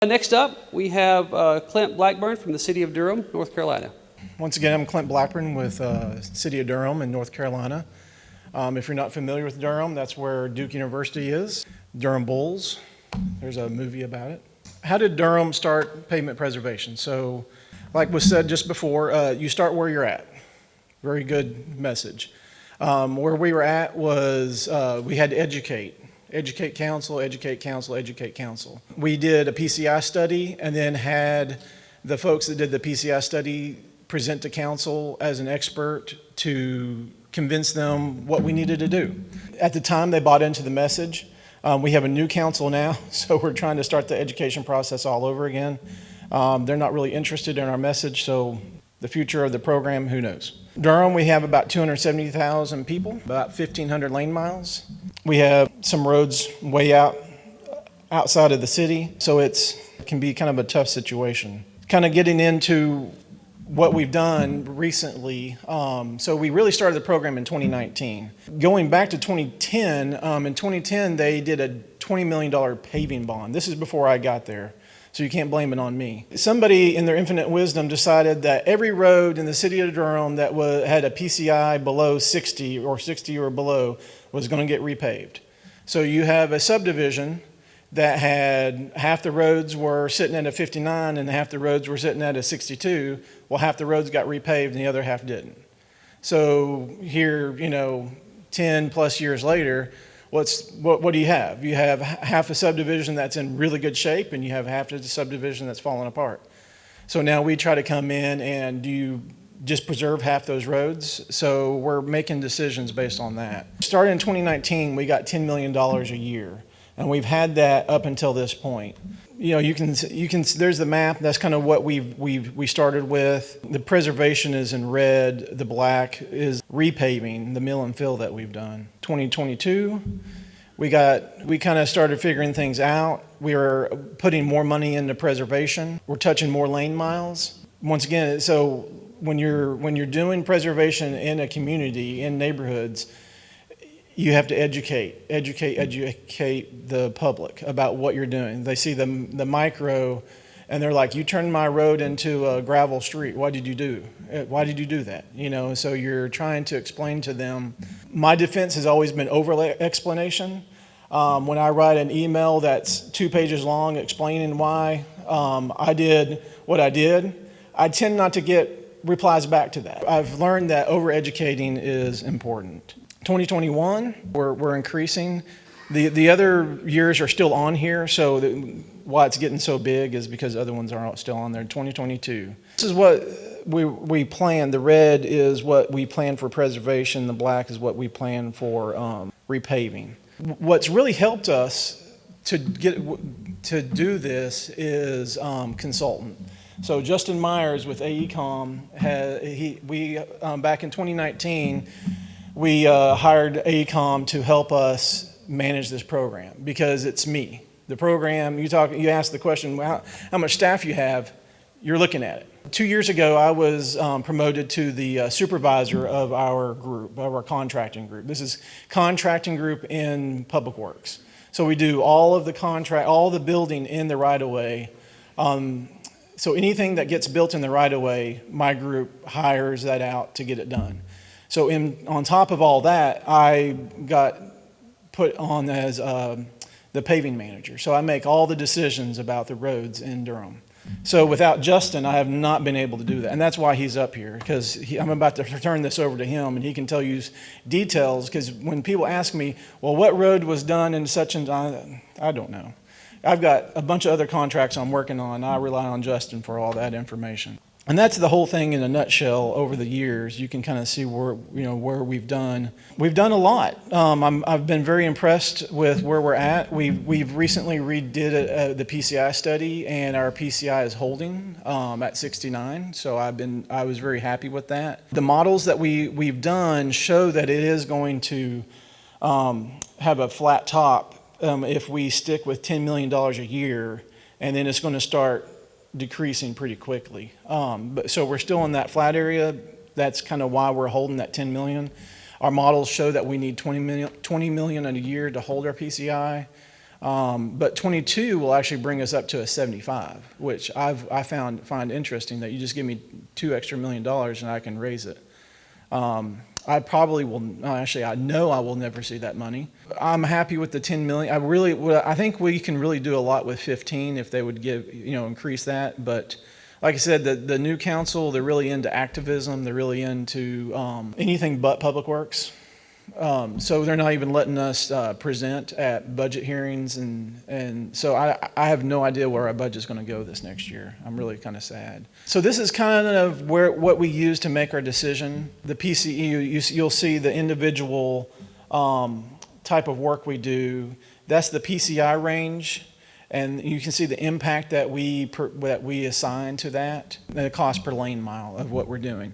Next up, we have Clint Blackburn from the city of Durham, North Carolina. Once again, I'm Clint Blackburn with City of Durham in North Carolina. If you're not familiar with Durham, that's where Duke University is. Durham Bulls, there's a movie about it. How did Durham start pavement preservation? So, like was said just before, you start where you're at. Very good message. Where we were at was we had to educate council, educate council, educate council. We did a PCI study and then had the folks that did the PCI study present to council as an expert to convince them what we needed to do. At the time, they bought into the message. We have a new council now, so we're trying to start the education process all over again. They're not really interested in our message, so the future of the program, who knows? Durham, we have about 270,000 people, about 1,500 lane miles. We have some roads way outside of the city, so it can be kind of a tough situation. Kind of getting into what we've done recently, so we really started the program in 2019. Going back to 2010, in 2010 they did a $20 million paving bond. This is before I got there, so you can't blame it on me. Somebody in their infinite wisdom decided that every road in the city of Durham that had a PCI below 60 or below was going to get repaved. So you have a subdivision that had half the roads were sitting at a 59 and half the roads were sitting at a 62. Well, half the roads got repaved and the other half didn't. So here, 10 plus years later, what do you have? You have half a subdivision that's in really good shape and you have half of the subdivision that's falling apart. So now we try to come in and do you just preserve half those roads? So we're making decisions based on that. Starting in 2019, we got $10 million a year. And we've had that up until this point. You can. There's the map. That's kind of what we started with. The preservation is in red. The black is repaving, the mill and fill that we've done. 2022, we kind of started figuring things out. We were putting more money into preservation. We're touching more lane miles. Once again, so when you're doing preservation in a community, in neighborhoods, you have to educate the public about what you're doing. They see the micro, and they're like, "You turned my road into a gravel street. Why did you do that?" So you're trying to explain to them. My defense has always been over explanation. When I write an email that's 2 pages long explaining why I did what I did, I tend not to get replies back to that. I've learned that over-educating is important. 2021, we're increasing. The other years are still on here, so why it's getting so big is because other ones are still on there. 2022. This is what we plan. The red is what we plan for preservation. The black is what we plan for repaving. What's really helped us to do this is consultant. So Justin Myers with AECom, back in 2019, we hired AECom to help us manage this program because it's me. The program, you ask the question, how much staff you have, you're looking at it. 2 years ago, I was promoted to the supervisor of our group, of our contracting group. This is contracting group in Public Works. So we do all the building in the right-of-way. So anything that gets built in the right-of-way, my group hires that out to get it done. So on top of all that, I got put on as the paving manager. So I make all the decisions about the roads in Durham. So without Justin, I have not been able to do that. And that's why he's up here, because I'm about to turn this over to him, and he can tell you details. Because when people ask me, well, what road was done in such and I don't know. I've got a bunch of other contracts I'm working on. I rely on Justin for all that information. And that's the whole thing in a nutshell. Over the years, you can kind of see where we've done. We've done a lot. I've been very impressed with where we're at. We've recently redid the PCI study, and our PCI is holding at 69. So I was very happy with that. The models that we've done show that it is going to have a flat top if we stick with $10 million a year, and then it's going to start decreasing pretty quickly. So we're still in that flat area. That's kind of why we're holding that 10 million. Our models show that we need 20 million a year to hold our PCI. But 22 will actually bring us up to a 75, which I find interesting that you just give me $2 extra million and I can raise it. I probably will, actually I know I will never see that money. I'm happy with the 10 million. I think we can really do a lot with 15 if they would increase that. But like I said, the new council, they're really into activism. They're really into anything but public works. So they're not even letting us present at budget hearings, and so I have no idea where our budget's going to go this next year. I'm really kind of sad. So this is kind of what we use to make our decision. The PCE, you'll see the individual type of work we do. That's the PCI range, and you can see the impact that we assign to that, and the cost per lane mile of what we're doing.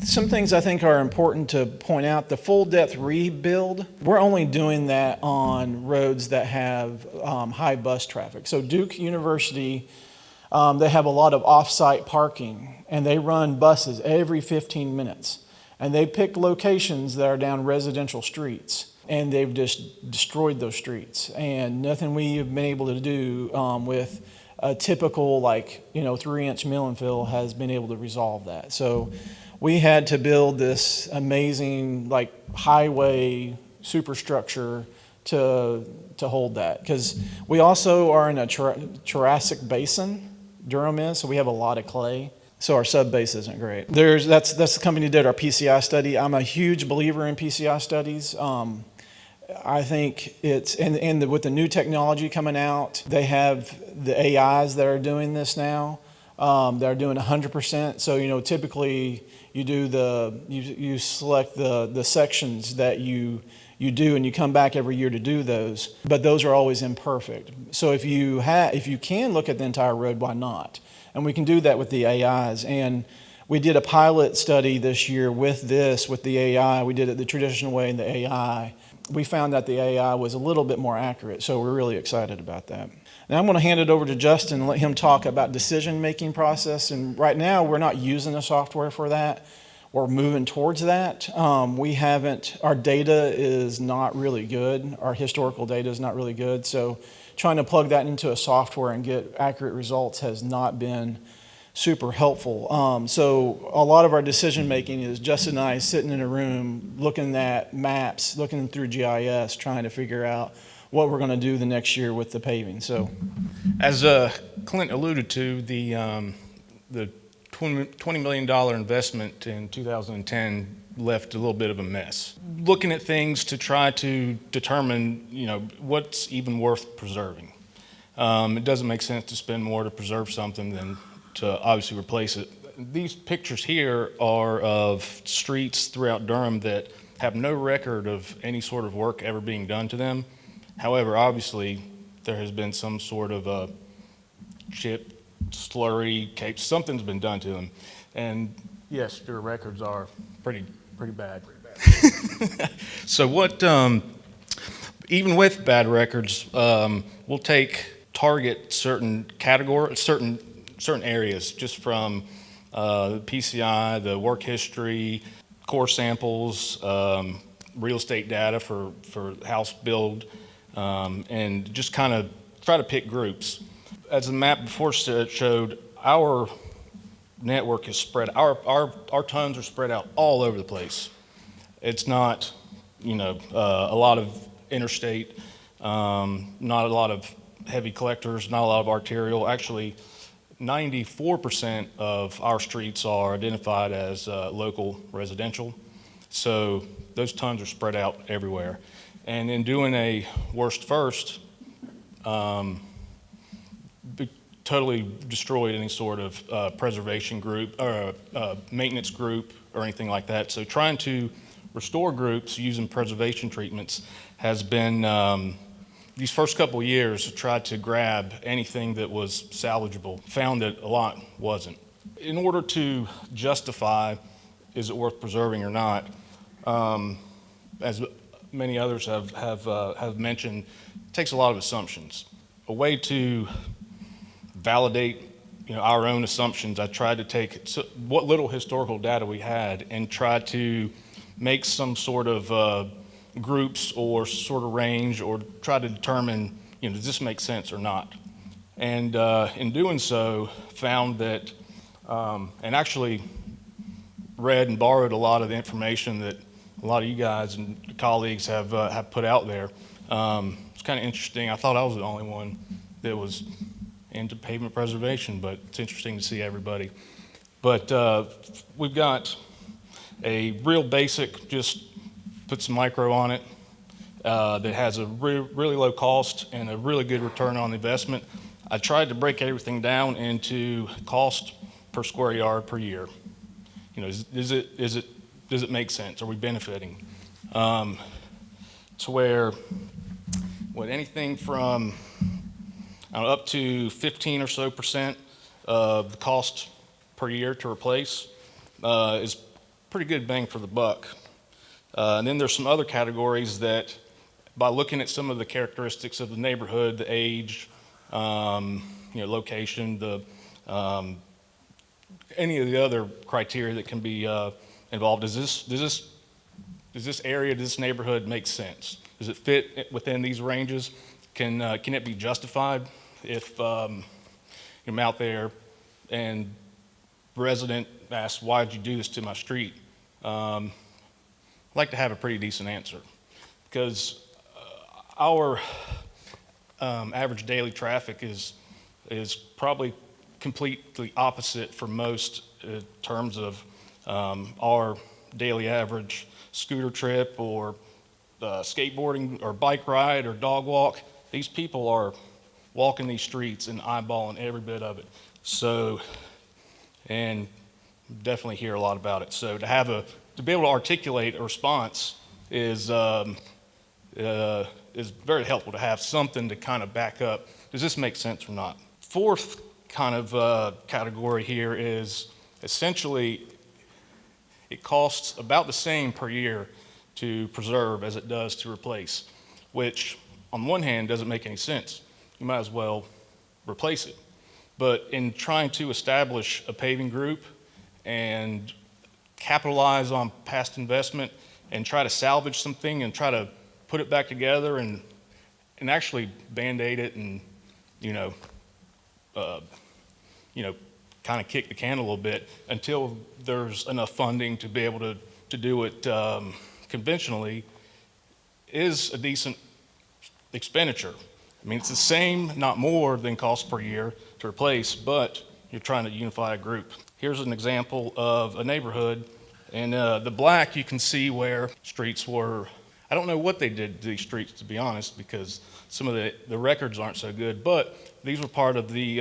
Some things I think are important to point out. The full depth rebuild, we're only doing that on roads that have high bus traffic. So Duke University, they have a lot of off-site parking, and they run buses every 15 minutes. And they pick locations that are down residential streets, and they've just destroyed those streets. And nothing we have been able to do with a typical 3-inch mill and fill has been able to resolve that. So we had to build this amazing highway superstructure to hold that, because we also are in a Jurassic basin, Durham is, so we have a lot of clay. So our sub base isn't great. That's the company that did our PCI study. I'm a huge believer in PCI studies. I think it's with the new technology coming out, they have the AIs that are doing this now. They're doing 100%. So typically you select the sections that you do, and you come back every year to do those. But those are always imperfect. So if you can look at the entire road, why not? And we can do that with the AIs. And we did a pilot study this year with the AI. We did it the traditional way and the AI. We found that the AI was a little bit more accurate, so we're really excited about that. Now I'm going to hand it over to Justin and let him talk about decision-making process. And right now we're not using the software for that. We're moving towards that. Our data is not really good. Our historical data is not really good. So trying to plug that into a software and get accurate results has not been super helpful. So a lot of our decision making is Justin and I sitting in a room looking at maps, looking through GIS, trying to figure out what we're going to do the next year with the paving. So, as Clint alluded to, the $20 million investment in 2010 left a little bit of a mess. Looking at things to try to determine, what's even worth preserving. It doesn't make sense to spend more to preserve something than to obviously replace it. These pictures here are of streets throughout Durham that have no record of any sort of work ever being done to them. However, obviously, there has been some sort of a chip, slurry, cape, something's been done to them. And yes, your records are pretty bad. So even with bad records, we'll target certain categories, certain areas, just from the PCI, the work history, core samples, real estate data for house build, and just kind of try to pick groups. As the map before showed, our network is spread. Our tons are spread out all over the place. It's not, a lot of interstate, not a lot of heavy collectors, not a lot of arterial. Actually, 94% of our streets are identified as local residential. So those tons are spread out everywhere. And in doing a worst first, totally destroyed any sort of preservation group or maintenance group or anything like that. So trying to restore groups using preservation treatments has been, these first couple of years, tried to grab anything that was salvageable, found that a lot wasn't. In order to justify, is it worth preserving or not, as many others have mentioned, it takes a lot of assumptions. A way to validate our own assumptions, I tried to take what little historical data we had and try to make some sort of groups or sort of range or try to determine, does this make sense or not? And in doing so, found that, and actually read and borrowed a lot of the information that a lot of you guys and colleagues have put out there. It's kind of interesting. I thought I was the only one that was into pavement preservation, but it's interesting to see everybody. But we've got a real basic, just put some micro on it, that has a really low cost and a really good return on investment. I tried to break everything down into cost per square yard per year. Does it make sense? Are we benefiting? To where anything from up to 15 or so% of the cost per year to replace is pretty good bang for the buck. And then there's some other categories that, by looking at some of the characteristics of the neighborhood, the age, location, any of the other criteria that can be involved. Does this area, does this neighborhood make sense? Does it fit within these ranges? Can it be justified if I'm out there and the resident asks, why did you do this to my street? I'd like to have a pretty decent answer, because our average daily traffic is probably completely opposite for most in terms of our daily average scooter trip or skateboarding or bike ride or dog walk. These people are walking these streets and eyeballing every bit of it. So, and definitely hear a lot about it. So to be able to articulate a response is very helpful, to have something to kind of back up. Does this make sense or not? Fourth kind of category here is essentially it costs about the same per year to preserve as it does to replace, which on one hand doesn't make any sense. You might as well replace it. But in trying to establish a paving group and capitalize on past investment and try to salvage something and try to put it back together and actually Band-Aid it and, kind of kick the can a little bit until there's enough funding to be able to do it conventionally is a decent expenditure. I mean, it's the same, not more than cost per year to replace, but you're trying to unify a group. Here's an example of a neighborhood. And the black, you can see where streets were. I don't know what they did to these streets, to be honest, because some of the records aren't so good, but these were part of the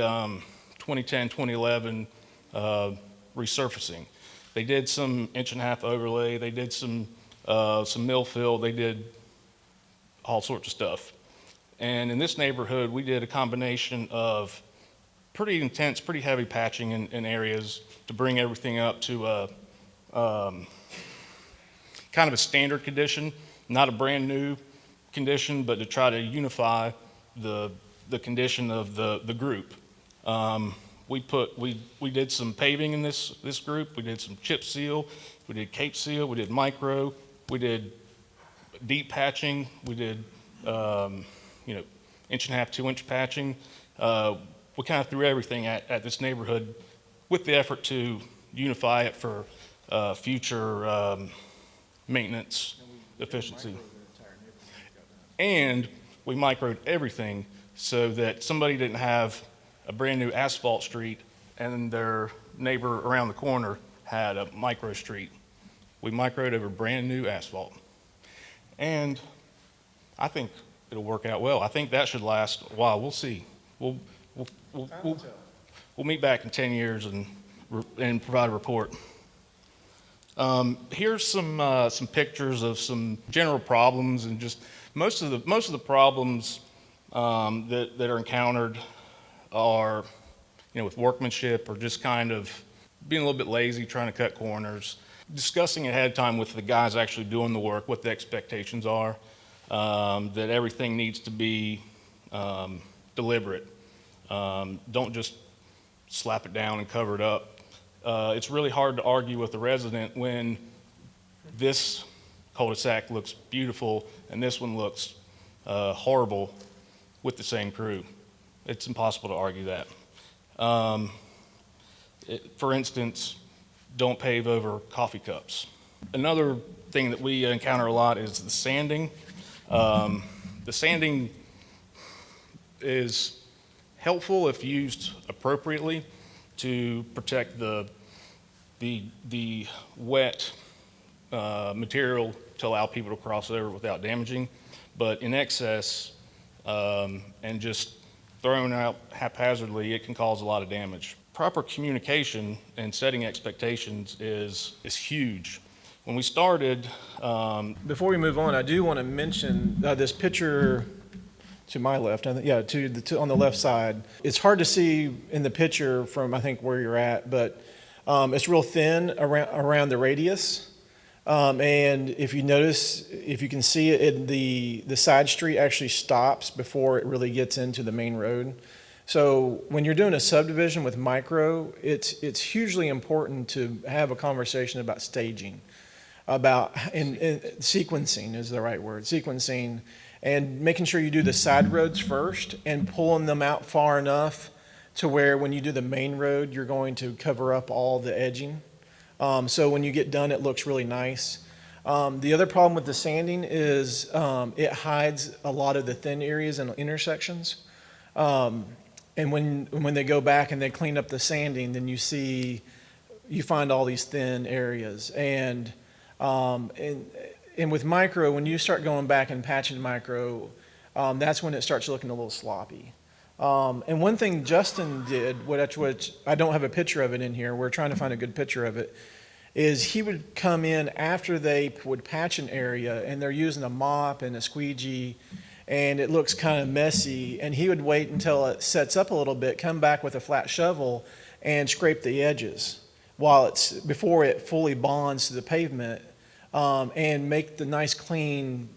2010, 2011 resurfacing. They did some 1.5-inch overlay, they did some mill fill, they did all sorts of stuff. And in this neighborhood, we did a combination of pretty intense, pretty heavy patching in areas to bring everything up to kind of a standard condition, not a brand new condition, but to try to unify the condition of the group. We did some paving in this group. We did some chip seal. We did cape seal. We did micro. We did deep patching. We did 1.5-inch, 2-inch patching. We kind of threw everything at this neighborhood with the effort to unify it for future maintenance efficiency. And we microed everything so that somebody didn't have a brand new asphalt street and their neighbor around the corner had a micro street. We microed over brand new asphalt. And I think it'll work out well. I think that should last a while. We'll see. We'll meet back in 10 years and provide a report. Here's some pictures of some general problems, and just most of the problems that are encountered are, with workmanship or just kind of being a little bit lazy, trying to cut corners. Discussing ahead of time with the guys actually doing the work, what the expectations are, that everything needs to be deliberate. Don't just slap it down and cover it up. It's really hard to argue with the resident when this cul-de-sac looks beautiful and this one looks horrible with the same crew. It's impossible to argue that. For instance, don't pave over coffee cups. Another thing that we encounter a lot is the sanding. The sanding is helpful if used appropriately to protect the wet material to allow people to cross over without damaging. But in excess and just thrown out haphazardly, it can cause a lot of damage. Proper communication and setting expectations is huge. When we started, Before we move on, I do want to mention this picture to my left, on the left side. It's hard to see in the picture from, I think, where you're at, but it's real thin around the radius. And if you notice, if you can see it, the side street actually stops before it really gets into the main road. So when you're doing a subdivision with micro, it's hugely important to have a conversation about staging, about and sequencing is the right word, sequencing, and making sure you do the side roads first and pulling them out far enough to where when you do the main road, you're going to cover up all the edging. So when you get done, it looks really nice. The other problem with the sanding is it hides a lot of the thin areas and intersections. And when they go back and they clean up the sanding, then you find all these thin areas. And with micro, when you start going back and patching micro, that's when it starts looking a little sloppy. And one thing Justin did, which I don't have a picture of it in here, we're trying to find a good picture of it, is he would come in after they would patch an area and they're using a mop and a squeegee and it looks kind of messy, and he would wait until it sets up a little bit, come back with a flat shovel and scrape the edges before it fully bonds to the pavement, and make the nice clean.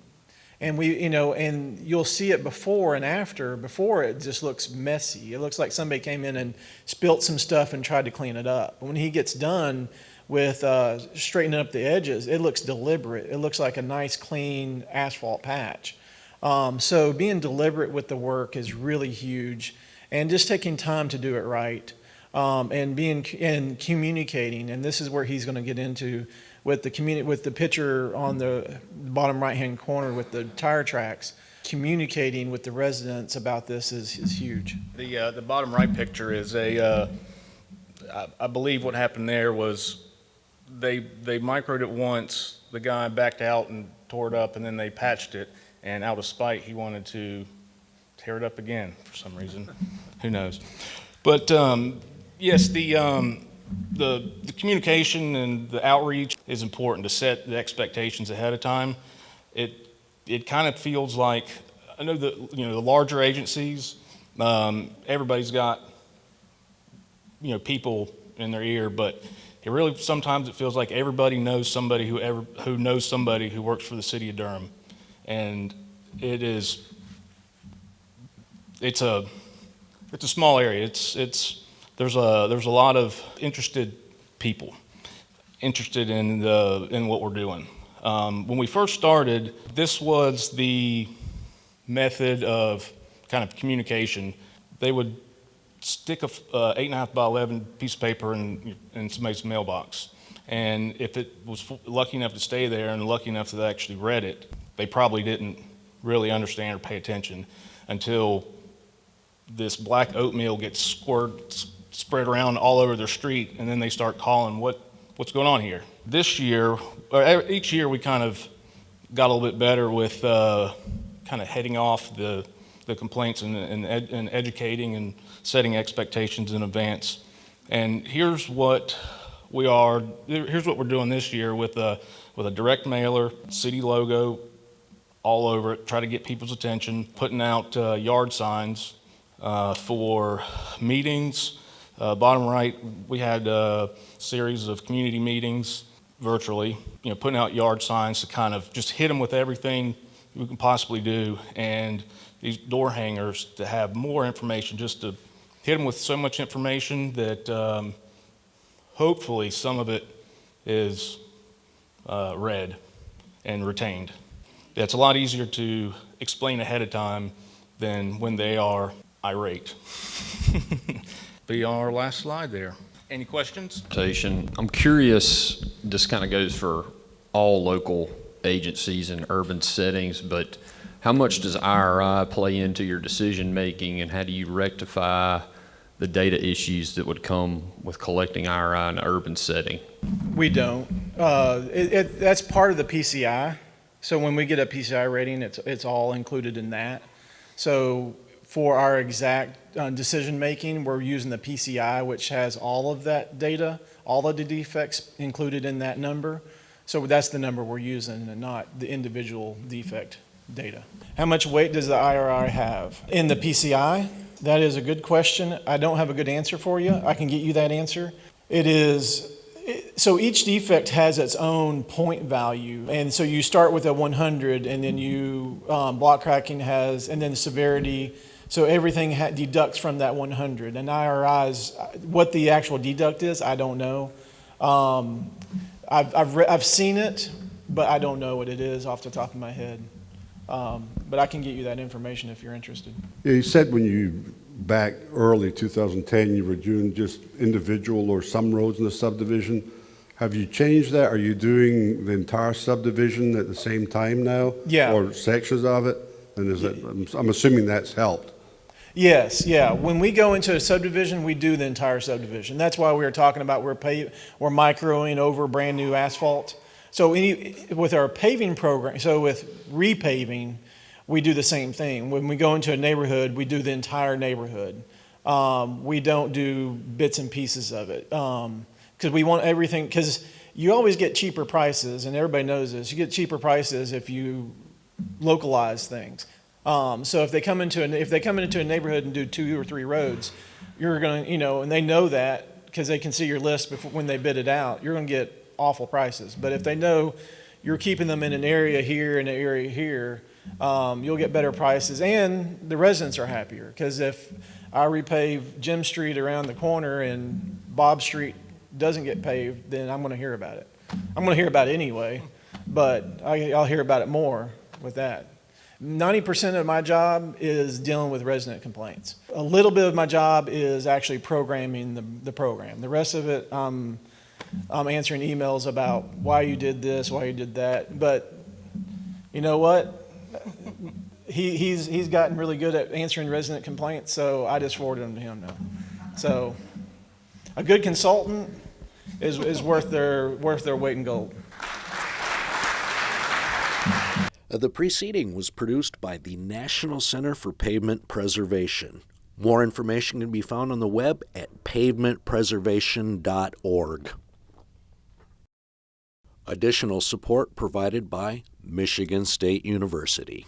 And and you'll see it before and after. Before, it just looks messy. It looks like somebody came in and spilt some stuff and tried to clean it up. But when he gets done with straightening up the edges, it looks deliberate. It looks like a nice, clean asphalt patch. So being deliberate with the work is really huge, and just taking time to do it right, and communicating. And this is where he's going to get into with the picture on the bottom right-hand corner with the tire tracks. Communicating with the residents about this is huge. the bottom right picture is I believe what happened there was they microed it once, the guy backed out and tore it up, and then they patched it. And out of spite, he wanted to tear it up again for some reason. Who knows? But yes, the communication and the outreach is important to set the expectations ahead of time. It kind of feels like, I know that the larger agencies, everybody's got people in their ear, but it really sometimes it feels like everybody knows somebody who knows somebody who works for the city of Durham. And it's a small area. There's a lot of interested people interested in what we're doing. When we first started, this was the method of kind of communication. They would stick a 8.5 by 11 piece of paper in somebody's mailbox, and if it was lucky enough to stay there and lucky enough that they actually read it, they probably didn't really understand or pay attention until this black oatmeal gets spread around all over their street, and then they start calling, what's going on here? This year, or each year, we kind of got a little bit better with kind of heading off the complaints and educating and setting expectations in advance. And here's what we're doing this year with a direct mailer, city logo all over it, try to get people's attention, putting out yard signs for meetings. Bottom right, we had a series of community meetings virtually, putting out yard signs to kind of just hit them with everything we can possibly do, and these door hangers to have more information, just to hit them with so much information that hopefully some of it is read. and retained. It's a lot easier to explain ahead of time than when they are irate. Be our last slide there. Any questions? I'm curious, this kind of goes for all local agencies in urban settings, but how much does IRI play into your decision making, and how do you rectify the data issues that would come with collecting IRI in an urban setting? We don't. That's part of the PCI. So when we get a PCI rating, it's all included in that. So for our exact decision making, we're using the PCI, which has all of that data, all of the defects included in that number. So that's the number we're using and not the individual defect data. How much weight does the IRI have? In the PCI, that is a good question. I don't have a good answer for you. I can get you that answer. So each defect has its own point value. And so you start with a 100, and then block cracking has, and then the severity. So everything deducts from that 100. And IRI's, what the actual deduct is, I don't know. I've seen it, but I don't know what it is off the top of my head. But I can get you that information if you're interested. Yeah, you said when you, back early 2010, you were doing just individual or some roads in the subdivision. Have you changed that? Are you doing the entire subdivision at the same time now? Yeah. Or sections of it? And is it, I'm assuming that's helped. Yes, yeah. When we go into a subdivision, we do the entire subdivision. That's why we were talking about we're microing over brand new asphalt. So with our paving program, so with repaving, we do the same thing. When we go into a neighborhood, we do the entire neighborhood. We don't do bits and pieces of it because we want everything. Because you always get cheaper prices, and everybody knows this. You get cheaper prices if you localize things. So if they come into a neighborhood and do 2 or 3 roads, you're going to, and they know that because they can see your list when they bid it out. You're going to get awful prices. But if they know you're keeping them in an area here and an area here, you'll get better prices, and the residents are happier. Because if I repave Jim Street around the corner and Bob Street doesn't get paved, then I'm going to hear about it. I'm going to hear about it anyway, but I'll hear about it more with that. 90% of my job is dealing with resident complaints. A little bit of my job is actually programming the program. The rest of it, I'm answering emails about why you did this, why you did that. But you know what? He's gotten really good at answering resident complaints, so I just forwarded them to him now. So a good consultant is worth their weight in gold. The preceding was produced by the National Center for Pavement Preservation. More information can be found on the web at pavementpreservation.org. Additional support provided by Michigan State University.